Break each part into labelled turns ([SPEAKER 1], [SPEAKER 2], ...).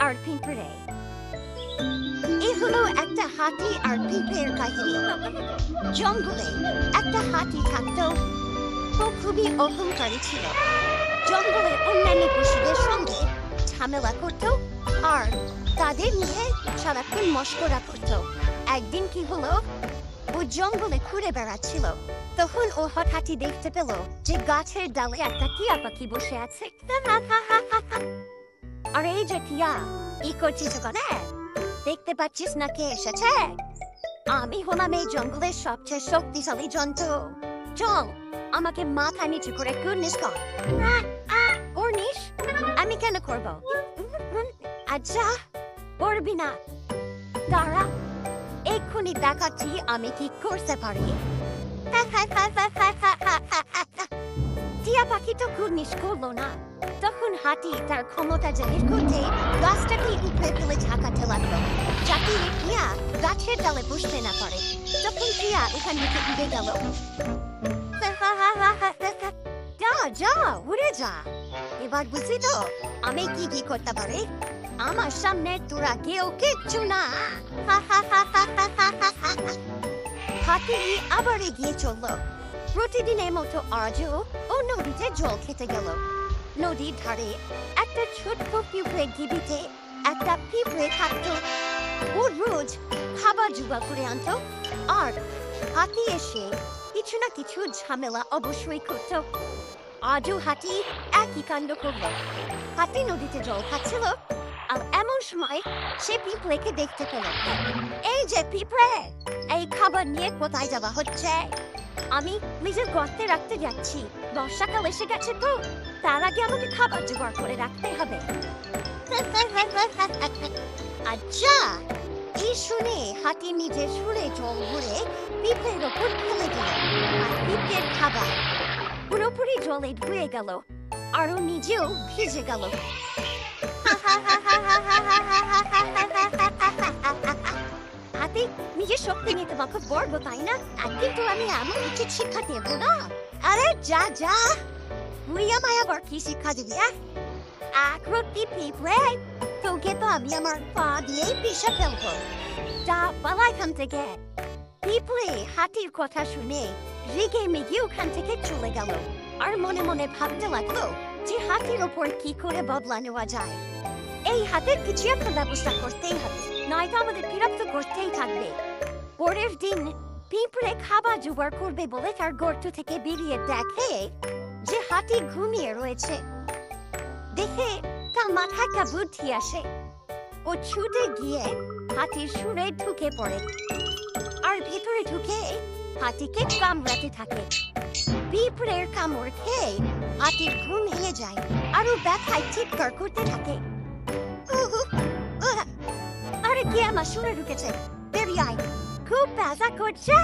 [SPEAKER 1] আর পিঁপড়ে। এই হলো একটা হাতি আর পিঁপড়ের কাহিনী। জঙ্গলে একটা হাতি থাকতো, ও খুবই অহংকারী ছিল। জঙ্গলের অন্যান্য পশুদের সঙ্গে ঝামেলা করত আর তাদের নিয়ে সারাক্ষণ মশকরা করত। একদিন কি হলো, ও জঙ্গলে ঘুরে বেড়াচ্ছিল, তখন ও হঠাৎই দেখতে পেল যে গাছের ডালে একটা টিয়া পাখি বসে আছে। আর এই যে টিয়া, ই করছিস ওখানে? দেখতে পাচ্ছিস না কে এসেছে? আমি হলাম এই জঙ্গলের সবচেয়ে শক্তিশালী জন্তু। চল, আমাকে মাথা নিচু করে কুর্নিশ কর। কুর্নিশ আমি কেন করবো? আচ্ছা, করবি না, দাঁড়া, এক্ষুনি দেখাচ্ছি আমি কি করতে পারি। টিয়া পাখি তো কুর্নিশ করলো না। তখন হাতি তার ক্ষমতা জাহির করতে গাছটাকে উপরে ফেলে ঝাঁকাতে লাগলো, যাতে টিয়া গাছের ডালে বসতে না পারে। তখন টিয়া এখান থেকে উড়ে গেল। যা যা, উড়ে যা। এবার বুঝলি তো আমি কি কি করতে পারি? আমার সামনে তোরা কেউ কিচ্ছু না। হাতি আবার এগিয়ে চললো। প্রতিদিনের মতো আজও ও নদীতে জল খেতে গেল। নদীর ধারে একটা ছোট্ট পিঁপড়ের ঢিবিতে একটা পিঁপড়ে থাকতো। ও রোজ খাবার জোগাড় করে আনতো, আর হাতি এসে কিছু না কিছু ঝামেলা অবশ্যই করত। আজও হাতি একই কাণ্ড করলো। হাতি নদীতে জল খাচ্ছিল, আর এমন সময় সে পিঁপড়েকে দেখতে পেল। এই যে পিঁপড়ে, এই খাবার নিয়ে কোথায় যাওয়া হচ্ছে? আমি নিজের গর্তে রাখতে যাচ্ছি, বর্ষাকাল এসে গেছে তো, তার আগে আমাকে খাবার জোগাড় করে রাখতে হবে। আচ্ছা, এই শুনে হাতি নিজের সুরে জল ভরে পিঁপড়ের ওপর ফেলে দিল, আর পিঁপড়ের খাবার পুরোপুরি জলে ধুয়ে গেল, আর ও নিজেও ভিজে গেল। হাতি নিজের শক্তি নিয়ে তোমাকে গর্ব, তাই না? একদিন তো আমি এমন কিছু শিক্ষা দেবো না। আরে যা যা, তুই আমায় আবার কি শিক্ষা দিবি? আকৃতি পিঁপড়ে, তোকে তো আমি আমার পা দিয়েই পিষে ফেলবো। যা পালা এখান থেকে। পিঁপড়ে হাতির কথা শুনে রেগে মেগে ওখান থেকে চলে গেল, আর মনে মনে ভাবতে লাগলো যে হাতির ওপর কি করে বদলা নেওয়া যায়। এই হাতের কিছু একটা ব্যবস্থা করতেই হবে, নয়তো আমাদের বিরক্ত করতেই থাকবে। পরের দিন পিঁপড়ে খাবার জোগাড় করবে বলে তার গর্ত থেকে বেরিয়ে দেখে যে হাতি ঘুমিয়ে রয়েছে। দেখে তার মাথায় একটা বুদ্ধি আসে। ও ছুটে গিয়ে হাতির সুরে ঢুকে পড়ে, আর ভেতরে ঢুকে হাতিকে কামড়াতে থাকে। পিঁপড়ের কামড় খেয়ে হাতির ঘুম ভেঙে যায়, আর ও ব্যথায় চিৎকার করতে থাকে। আরে কে আমার সুরে ঢুকেছে? বেরিয়ে আয়, খুব ব্যথা করছে।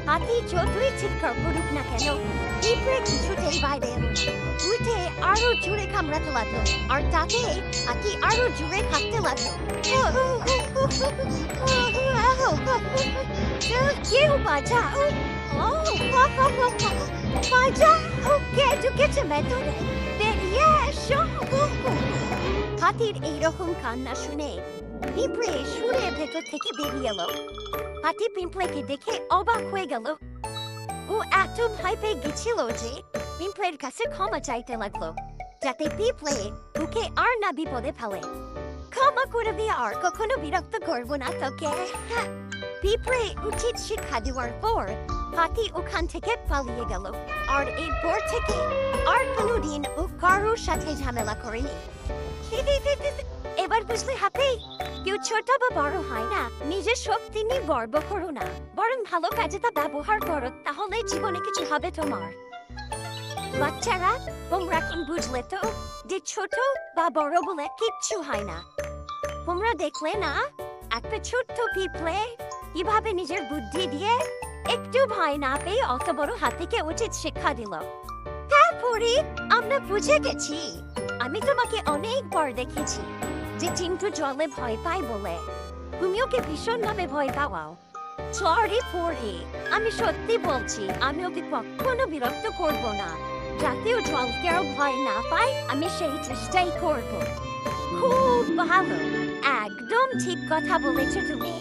[SPEAKER 1] হাতি যতই চিৎকার করুক না কেন, পিঁপড়ে কিছুতেই বাইরে এলো না। উঠে আরো জোরে কামড়াতে লাগলো, আর তাতে হাতি আরো জোরে কাঁদতে লাগলো। কেউ বাঁচাও, বাঁচাও, কে ঢুকেছে ভেতরে? বেরিয়ে এসো। হাতির এইরকম কান্না শুনে পিঁপড়ে সুরের ভেতর থেকে বেরিয়ে এলো। হাতি পিঁপড়েকে দেখে অবাক হয়ে গেল। ও এত ভয় পেয়ে গেছিল যে পিঁপড়ের কাছে ক্ষমা চাইতে লাগলো, যাতে পিঁপড়ে ওকে আর না বিপদে ফেলে। ক্ষমা করবি, আর কখনো বিরক্ত করবো না তোকে। পিঁপড়ে উচিত শিক্ষা দেওয়ার পর হাতি ওখান থেকে পালিয়ে গেল, আর এরপর থেকে আর কোনোদিন ও কারোর সাথে ঝামেলা করেনি। এবার বুঝলে হাতি, কেউ ছোট বা বড় হয় না, নিজের শক্তি নিয়ে গর্ব করো না, বরং ভালো কাজে তা ব্যবহার করো, তাহলে জীবনে কিছু হবে তোমার। বাচ্চারা, তোমরা এখন বুঝলে তো যে ছোট বা বড় বলে কিচ্ছু হয় না। তোমরা দেখলে না একটা ছোট্ট পিঁপড়ে কিভাবে নিজের বুদ্ধি দিয়ে একটু ভয় না পেয়ে অত বড় হাতিকে উচিত শিক্ষা দিল। তারপরে আমরা বুঝে গেছি। আমি তোমাকে অনেকবার দেখেছি যে চিন্টু জলে ভয় পায় বলে তুমি ওকে ভীষণ ভাবে ভয় পাওয়াও। সরি পরে, আমি সত্যি বলছি, আমি ওকে কখনো বিরক্ত করব না। যাতেও জল কেউ ভয় না পায় আমি সেই চেষ্টাই করব খুব ভালো একদম ঠিক কথা বলেছো তুমি